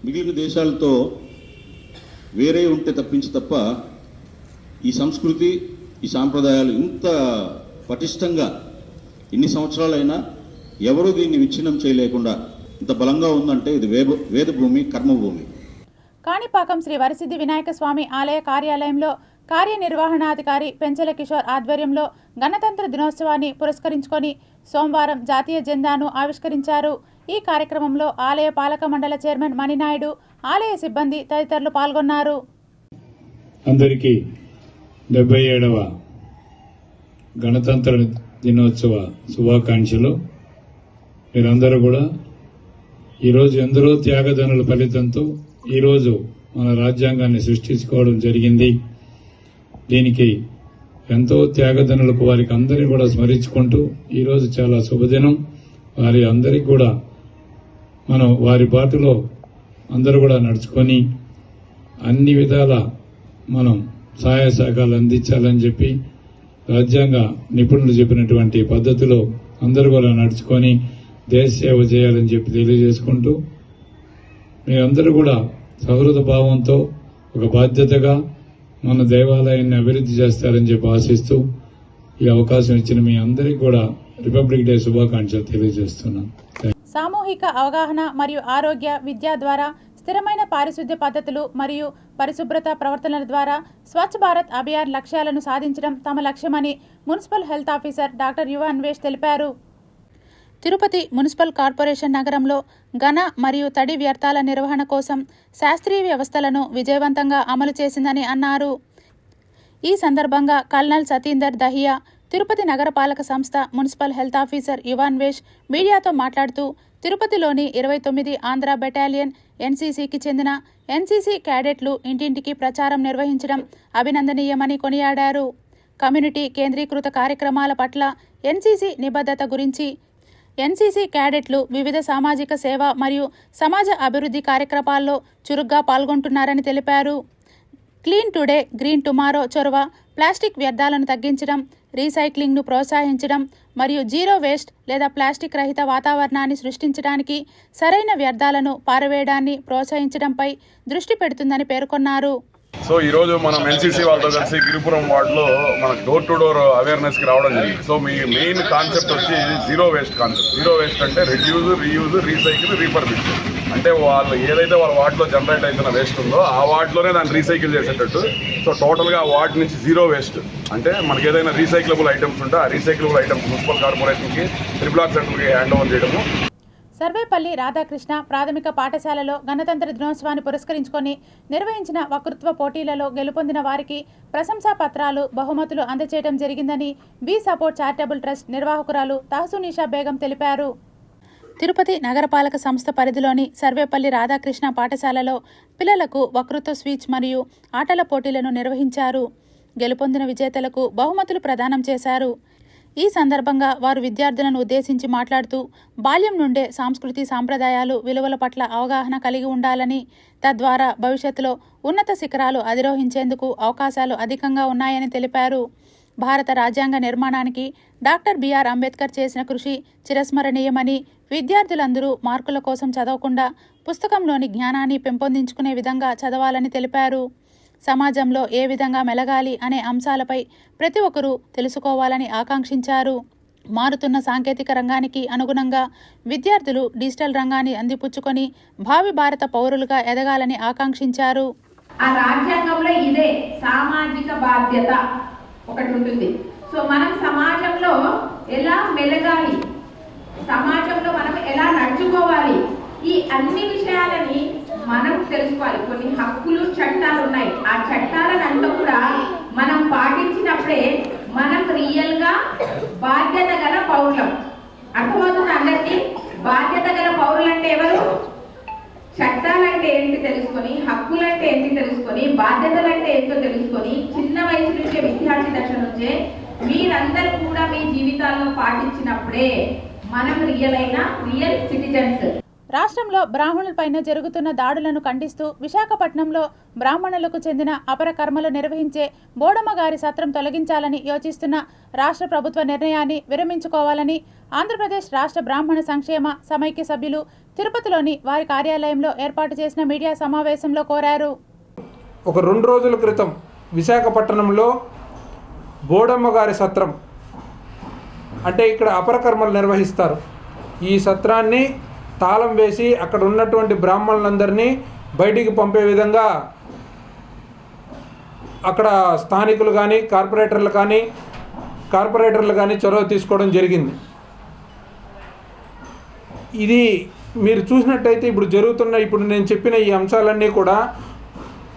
మిగిలిన దేశాలతో వేరే ఉంటే తప్పించి తప్ప ఈ సంస్కృతి ఈ సాంప్రదాయాలు ఇంత పటిష్టంగా ఇన్ని సంవత్సరాలైనా ఎవరూ దీన్ని విచ్ఛిన్నం చేయలేకుండా ఇంత బలంగా ఉందంటే ఇది వేదభూమి కర్మభూమి. కాణిపాకం శ్రీ వరసిద్ధి వినాయక స్వామి ఆలయ కార్యాలయంలో కార్యనిర్వహణాధికారి పెంచెల కిషోర్ ఆధ్వర్యంలో గణతంత్ర దినోత్సవాన్ని పురస్కరించుకొని సోమవారం జాతీయ జెండాను ఆవిష్కరించారు. ఈ కార్యక్రమంలో ఆలయ పాలక మండలి చైర్మన్ మణినాయుడు, ఆలయ సిబ్బంది తదితరులు పాల్గొన్నారు. అందరికీ 77వ గణతంత్ర దినోత్సవ శుభాకాంక్షలు. మీరందరూ కూడా ఈరోజు ఎందరో త్యాగదనుల ఫలితంతో ఈరోజు మన రాజ్యాంగాన్ని సృష్టించుకోవడం జరిగింది. దీనికి ఎంతో త్యాగదనులకు వారికి అందరినీ కూడా స్మరించుకుంటూ ఈరోజు చాలా శుభదినం. వారి అందరికీ కూడా మనం వారి బాటలో అందరూ కూడా నడుచుకొని అన్ని విధాల మనం సహాయ సహకారాలు అందించాలని చెప్పి రాజ్యాంగ నిపుణులు చెప్పినటువంటి పద్ధతిలో అందరూ కూడా నడుచుకొని దేశ సేవ చేయాలని చెప్పి తెలియజేసుకుంటూ మీరందరూ కూడా సహృద భావంతో ఒక బాధ్యతగా మన దేవాలయాన్ని అభివృద్ధి చేస్తారని చెప్పి ఆశిస్తూ ఈ అవకాశం ఇచ్చిన మీ అందరికీ కూడా రిపబ్లిక్ డే శుభాకాంక్షలు తెలియజేస్తున్నాను. సామూహిక అవగాహన మరియు ఆరోగ్య విద్య ద్వారా స్థిరమైన పారిశుద్ధ్య పద్ధతులు మరియు పరిశుభ్రత ప్రవర్తనల ద్వారా స్వచ్ఛ భారత్ అభియాన్ లక్ష్యాలను సాధించడం తమ లక్ష్యమని మున్సిపల్ హెల్త్ ఆఫీసర్ డాక్టర్ యువ అన్వేష్ తెలిపారు. తిరుపతి మున్సిపల్ కార్పొరేషన్ నగరంలో ఘన మరియు తడి వ్యర్థాల నిర్వహణ కోసం శాస్త్రీయ వ్యవస్థలను విజయవంతంగా అమలు చేసిందని అన్నారు. ఈ సందర్భంగా కల్నల్ సతీందర్ దహియా, తిరుపతి నగరపాలక సంస్థ మున్సిపల్ హెల్త్ ఆఫీసర్ యువాన్వేష్ మీడియాతో మాట్లాడుతూ తిరుపతిలోని 29 ఆంధ్ర బెటాలియన్ ఎన్సీసీకి చెందిన ఎన్సీసీ క్యాడెట్లు ఇంటింటికి ప్రచారం నిర్వహించడం అభినందనీయమని కొనియాడారు. కమ్యూనిటీ కేంద్రీకృత కార్యక్రమాల పట్ల ఎన్సీసీ నిబద్ధత గురించి ఎన్సీసీ క్యాడెట్లు వివిధ సామాజిక సేవ మరియు సమాజ అభివృద్ధి కార్యక్రమాల్లో చురుగ్గా పాల్గొంటున్నారని తెలిపారు. క్లీన్ టుడే గ్రీన్ టుమారో చొరవ ప్లాస్టిక్ వ్యర్థాలను తగ్గించడం, రీసైక్లింగ్ను ప్రోత్సహించడం మరియు జీరో వేస్ట్ లేదా ప్లాస్టిక్ రహిత వాతావరణాన్ని సృష్టించడానికి సరైన వ్యర్థాలను పారవేయడాన్ని ప్రోత్సహించడంపై దృష్టి పెడుతుందని పేర్కొన్నారు. సో ఈరోజు మనం ఎన్సీసీ వాళ్ళతో కలిసి గిరిపురం వార్డులో మనకు డోర్ టు డోర్ అవేర్నెస్కి రావడం జరిగింది. సో మీ మెయిన్ కాన్సెప్ట్ వచ్చి zero waste concept. Zero waste అంటే రెడ్యూజ్, రీయూజ్, రీసైకిల్, రీపర్బిష్. అంటే వాళ్ళు ఏదైతే వాళ్ళ వార్డులో జనరేట్ అవుతున్న వేస్ట్ ఉందో ఆ వార్డులోనే దాన్ని రీసైకిల్ చేసేటట్టు. సో టోటల్గా ఆ వార్డు నుంచి జీరో వేస్ట్ అంటే మనకి ఏదైనా రీసైక్లబుల్ ఐటమ్స్ ఉంటే ఆ రీసైక్లబుల్ ఐటమ్స్ మున్సిపల్ కార్పొరేషన్కి, ట్రిపుల్ సెంటర్కి హ్యాండ్ ఓవర్ చేయడము. సర్వేపల్లి రాధాకృష్ణ ప్రాథమిక పాఠశాలలో గణతంత్ర దినోత్సవాన్ని పురస్కరించుకొని నిర్వహించిన వక్తృత్వ పోటీలలో గెలుపొందిన వారికి ప్రశంసా పత్రాలు, బహుమతులు అందజేయడం జరిగిందని బీ సపోర్ట్ చారిటబుల్ ట్రస్ట్ నిర్వాహకురాలు తహసునిషా బేగం తెలిపారు. తిరుపతి నగరపాలక సంస్థ పరిధిలోని సర్వేపల్లి రాధాకృష్ణ పాఠశాలలో పిల్లలకు వక్తృత్వ స్పీచ్ మరియు ఆటల పోటీలను నిర్వహించారు. గెలుపొందిన విజేతలకు బహుమతులు ప్రదానం చేశారు. ఈ సందర్భంగా వారు విద్యార్థులను ఉద్దేశించి మాట్లాడుతూ బాల్యం నుండే సాంస్కృతి సాంప్రదాయాలు, విలువల పట్ల అవగాహన కలిగి ఉండాలని, తద్వారా భవిష్యత్తులో ఉన్నత శిఖరాలు అధిరోహించేందుకు అవకాశాలు అధికంగా ఉన్నాయని తెలిపారు. భారత రాజ్యాంగ నిర్మాణానికి డాక్టర్ బిఆర్ అంబేద్కర్ చేసిన కృషి చిరస్మరణీయమని, విద్యార్థులందరూ మార్కుల కోసం చదవకుండా పుస్తకంలోని జ్ఞానాన్ని పెంపొందించుకునే విధంగా చదవాలని తెలిపారు. సమాజంలో ఏ విధంగా మెలగాలి అనే అంశాలపై ప్రతి ఒక్కరూ తెలుసుకోవాలని ఆకాంక్షించారు. మారుతున్న సాంకేతిక రంగానికి అనుగుణంగా విద్యార్థులు డిజిటల్ రంగాన్ని అందిపుచ్చుకొని భావి భారత పౌరులుగా ఎదగాలని ఆకాంక్షించారు. ఆ రాజ్యాంగంలో ఇదే సామాజిక బాధ్యత ఒకటి ఉంటుంది. సో మనం సమాజంలో ఎలా మెలగాలి, సమాజంలో మనం ఎలా నడుచుకోవాలి, ఈ అన్ని విషయాలని మనం తెలుసుకోవాలి. కొన్ని హక్కులు, చట్టాలు ఉన్నాయి. ఆ చట్టాలనంతా కూడా మనం పాటించినప్పుడే మనం రియల్ గా బాధ్యత గల పౌరులం. అర్థమవుతుంది అందరికీ? బాధ్యత గల పౌరులంటే ఎవరు? చట్టాలంటే ఏంటి తెలుసుకొని, హక్కులంటే ఏంటి తెలుసుకొని, బాధ్యతలంటే ఏంటో తెలుసుకొని, చిన్న వయసు నుంచే, విద్యార్థి దశ నుంచే మీరందరూ కూడా మీ జీవితాల్లో పాటించినప్పుడే మనం రియల్ సిటిజన్స్. రాష్ట్రంలో బ్రాహ్మణులపైన జరుగుతున్న దాడులను ఖండిస్తూ విశాఖపట్నంలో బ్రాహ్మణులకు చెందిన అపర కర్మలు నిర్వహించే బోడమ్మ గారి సత్రం తొలగించాలని యోచిస్తున్న రాష్ట్ర ప్రభుత్వ నిర్ణయాన్ని విరమించుకోవాలని ఆంధ్రప్రదేశ్ రాష్ట్ర బ్రాహ్మణ సంక్షేమ సమైక్య సభ్యులు తిరుపతిలోని వారి కార్యాలయంలో ఏర్పాటు చేసిన మీడియా సమావేశంలో కోరారు. ఒక 2 రోజుల క్రితం విశాఖపట్నంలో బోడమ్మ గారి సత్రం అంటే ఇక్కడ అపరకర్మలు నిర్వహిస్తారు. ఈ సత్రాన్ని తాళం వేసి అక్కడ ఉన్నటువంటి బ్రాహ్మణులందరినీ బయటికి పంపే విధంగా అక్కడ స్థానికులు కానీ కార్పొరేటర్లు కానీ చొరవ తీసుకోవడం జరిగింది. ఇది మీరు చూసినట్టయితే ఇప్పుడు నేను చెప్పిన ఈ అంశాలన్నీ కూడా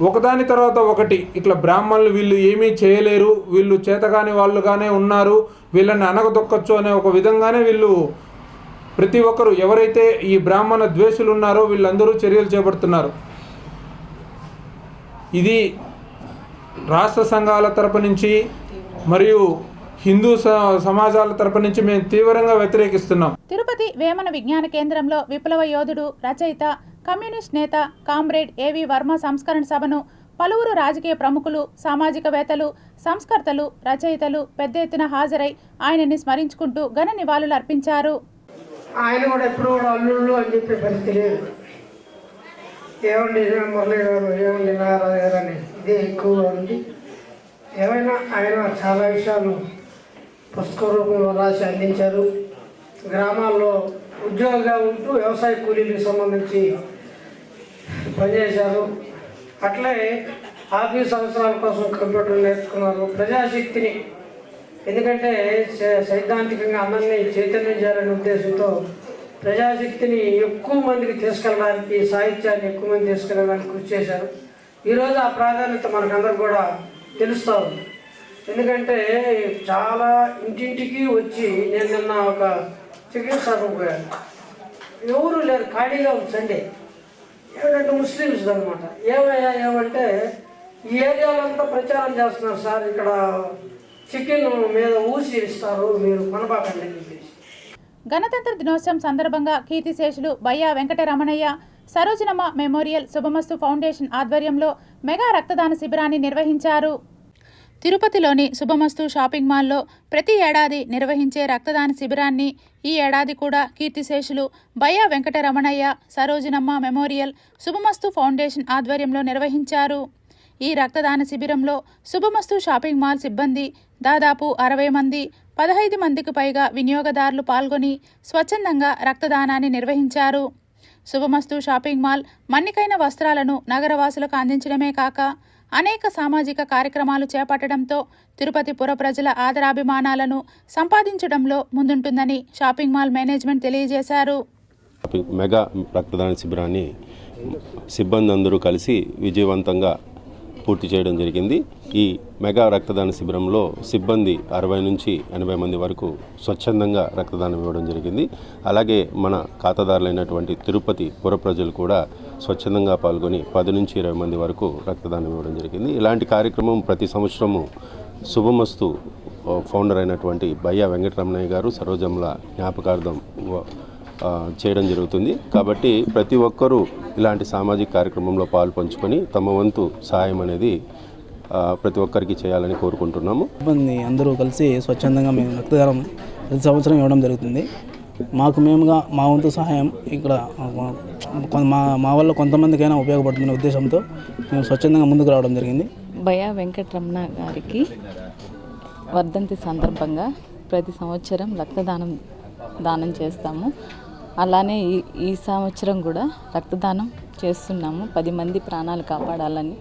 ఒకదాని తర్వాత ఒకటి ఇట్లా బ్రాహ్మణులు వీళ్ళు ఏమీ చేయలేరు, వీళ్ళు చేతగాని వాళ్ళుగానే ఉన్నారు, వీళ్ళని అనగదొక్కచ్చు అనే ఒక విధంగానే వీళ్ళు ప్రతి ఒక్కరు ఎవరైతే ఈ బ్రాహ్మణ ద్వేషులు ఉన్నారో వీళ్ళందరూ చర్యలు చేపడుతున్నారు. ఇది రాష్ట్ర సంఘాల తరపు నుంచి మరియు హిందూ సమాజాల తరపు నుంచి మేము తీవ్రంగా వ్యతిరేకిస్తున్నాం. తిరుపతి వేమన విజ్ఞాన కేంద్రంలో విప్లవ యోధుడు, రచయిత, కమ్యూనిస్ట్ నేత కామ్రేడ్ ఏవి వర్మ సంస్కరణ సభను పలువురు రాజకీయ ప్రముఖులు, సామాజికవేత్తలు, సంస్కర్తలు, రచయితలు పెద్ద ఎత్తున హాజరై ఆయనని స్మరించుకుంటూ ఘన నివాళులు అర్పించారు. ఆయన కూడా ఎప్పుడు కూడా అల్లుళ్ళు అని చెప్పే పరిస్థితి లేదు. ఏమండి మురళీ గారు, ఏమండి నారాయణ గారు అని ఇదే ఎక్కువగా ఉంది. ఏమైనా ఆయన చాలా విషయాలు పుస్తక రూపంలో రాసి అందించారు. గ్రామాల్లో ఉద్యోగంగా ఉంటూ వ్యవసాయ కూలీలకు సంబంధించి పనిచేశారు. అట్లే ఆఫీస్ అవసరాల కోసం కంప్యూటర్ నేర్చుకున్నారు. ప్రజాశక్తిని, ఎందుకంటే సైద్ధాంతికంగా అందరినీ చైతన్యం చేయాలనే ఉద్దేశంతో ప్రజాశక్తిని ఎక్కువ మందికి తీసుకెళ్ళడానికి, సాహిత్యాన్ని ఎక్కువ మంది తీసుకెళ్ళడానికి కృషి చేశారు. ఈరోజు ఆ ప్రాధాన్యత మనకందరూ కూడా తెలుస్తూ ఉంది. ఎందుకంటే చాలా ఇంటింటికి వచ్చి నేను నిన్న ఒక చికిత్సకు పోయాను, ఎవరు లేరు, ఖాళీగా ఉంది సండే. ఏమిటంటే ముస్లిమ్స్ అనమాట. ఏమంటే ఈ ఏరియాలంతా ప్రచారం చేస్తున్నారు సార్, ఇక్కడ చికెన్ మీద ఊసి ఇస్తారు, మీరు కొనబాకండి అని చెప్పేసి. గణతంత్ర దినోత్సవం సందర్భంగా కీర్తిశేషులు బయ్యా వెంకటరమణయ్య సరోజనమ్మ మెమోరియల్ శుభమస్తు ఫౌండేషన్ ఆధ్వర్యంలో మెగా రక్తదాన శిబిరాన్ని నిర్వహించారు. తిరుపతిలోని శుభమస్తు షాపింగ్ మాల్లో ప్రతి ఏడాది నిర్వహించే రక్తదాన శిబిరాన్ని ఈ ఏడాది కూడా కీర్తిశేషులు బయ్యా వెంకటరమణయ్య సరోజనమ్మ మెమోరియల్ శుభమస్తు ఫౌండేషన్ ఆధ్వర్యంలో నిర్వహించారు. ఈ రక్తదాన శిబిరంలో శుభమస్తు షాపింగ్ మాల్ సిబ్బంది దాదాపు 60 మంది, 15 మందికి పైగా వినియోగదారులు పాల్గొని స్వచ్ఛందంగా రక్తదానాన్ని నిర్వహించారు. శుభమస్తు షాపింగ్ మాల్ మన్నికైన వస్త్రాలను నగరవాసులకు అందించడమే కాక అనేక సామాజిక కార్యక్రమాలు చేపట్టడంతో తిరుపతి పుర ప్రజల ఆదరాభిమానాలను సంపాదించడంలో ముందుంటుందని షాపింగ్ మాల్ మేనేజ్మెంట్ తెలియజేశారు. మెగా రక్తదాన శిబిరాన్ని సిబ్బంది అందరూ కలిసి విజయవంతంగా పూర్తి చేయడం జరిగింది. ఈ మెగా రక్తదాన శిబిరంలో సిబ్బంది 60 నుంచి 80 మంది వరకు స్వచ్ఛందంగా రక్తదానం ఇవ్వడం జరిగింది. అలాగే మన ఖాతాదారులైనటువంటి తిరుపతి పుర ప్రజలు కూడా స్వచ్ఛందంగా పాల్గొని 10 నుంచి 20 మంది వరకు రక్తదానం ఇవ్వడం జరిగింది. ఇలాంటి కార్యక్రమం ప్రతి సంవత్సరము శుభమస్తు ఫౌండర్ అయినటువంటి బయ్యా వెంకటరమణయ్య గారు సరోజమ్మల జ్ఞాపకార్థం చేయడం జరుగుతుంది. కాబట్టి ప్రతి ఒక్కరూ ఇలాంటి సామాజిక కార్యక్రమంలో పాలు పంచుకొని తమ వంతు సహాయం అనేది ప్రతి ఒక్కరికి చేయాలని కోరుకుంటున్నాము. అందరూ కలిసి స్వచ్ఛందంగా మేము రక్తదానం ప్రతి సంవత్సరం ఇవ్వడం జరుగుతుంది. మేముగా మా వంతు సహాయం ఇక్కడ మా వల్ల కొంతమందికైనా ఉపయోగపడుతున్న ఉద్దేశంతో మేము స్వచ్ఛందంగా ముందుకు రావడం జరిగింది. బయ్యా వెంకటరమణ గారికి వర్ధంతి సందర్భంగా ప్రతి సంవత్సరం రక్తదానం చేస్తాము. అలానే ఈ సంవత్సరం కూడా రక్తదానం చేస్తున్నాము. 10 మంది ప్రాణాలు కాపాడాలని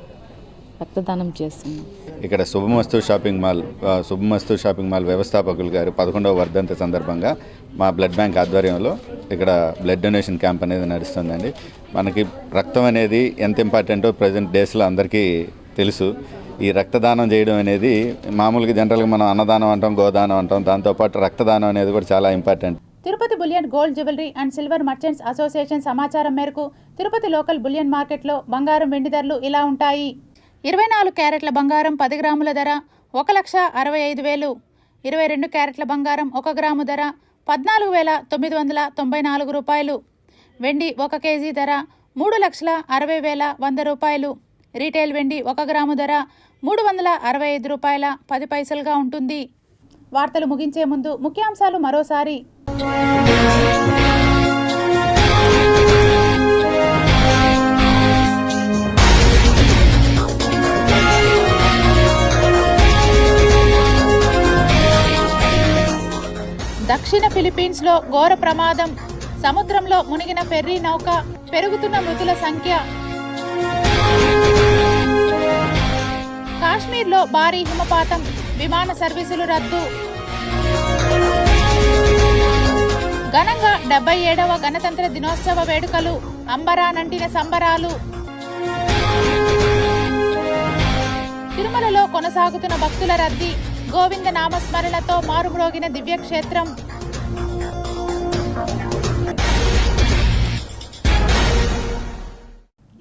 రక్తదానం చేస్తున్నాం. ఇక్కడ శుభమస్తు షాపింగ్ మాల్ వ్యవస్థాపకులు గారు 11వ వర్ధంతి సందర్భంగా మా బ్లడ్ బ్యాంక్ ఆధ్వర్యంలో ఇక్కడ బ్లడ్ డొనేషన్ క్యాంప్ అనేది నడుస్తుందండి. మనకి రక్తం అనేది ఎంత ఇంపార్టెంటో ప్రజెంట్ డేస్లో అందరికీ తెలుసు. ఈ రక్తదానం చేయడం అనేది మామూలుగా జనరల్గా మనం అన్నదానం అంటాం, గోదానం అంటాం, దాంతోపాటు రక్తదానం అనేది కూడా చాలా important. Tirupati bullion gold jewellery and silver merchants association సమాచారం మేరకు తిరుపతి లోకల్ బులియన్ మార్కెట్లో బంగారం వెండి ధరలు ఇలా ఉంటాయి. 24 క్యారెట్ల బంగారం 10 గ్రాముల ధర 1,65,000. 22 క్యారెట్ల బంగారం 1 గ్రాము ధర 14,994 రూపాయలు. వెండి 1 కేజీ ధర 3,60,100 రూపాయలు. రీటైల్ వెండి 1 గ్రాము ధర 365 రూపాయల 10 పైసలుగా ఉంటుంది. వార్తలు ముగించే ముందు ముఖ్యాంశాలు మరోసారి. దక్షిణ ఫిలిప్పీన్స్లో ఘోర ప్రమాదం. సముద్రంలో మునిగిన ఫెర్రీ నౌక. పెరుగుతున్న మృతుల సంఖ్య. కాశ్మీర్లో భారీ హిమపాతం. విమాన సర్వీసులు రద్దు. ఘనంగా 77వ గణతంత్ర దినోత్సవ వేడుకలు. అంబరానంటిన సంబరాలు. తిరుమలలో కొనసాగుతున్న భక్తుల రద్దీ. గోవింద నామస్మరణతో మారుమ్రోగిన దివ్యక్షేత్రం.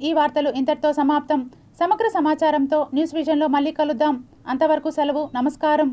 ఈ వార్తలు ఇంతటితో సమాప్తం. సమగ్ర సమాచారంతో న్యూస్ విజన్లో మళ్ళీ కలుద్దాం. అంతవరకు సెలవు. నమస్కారం.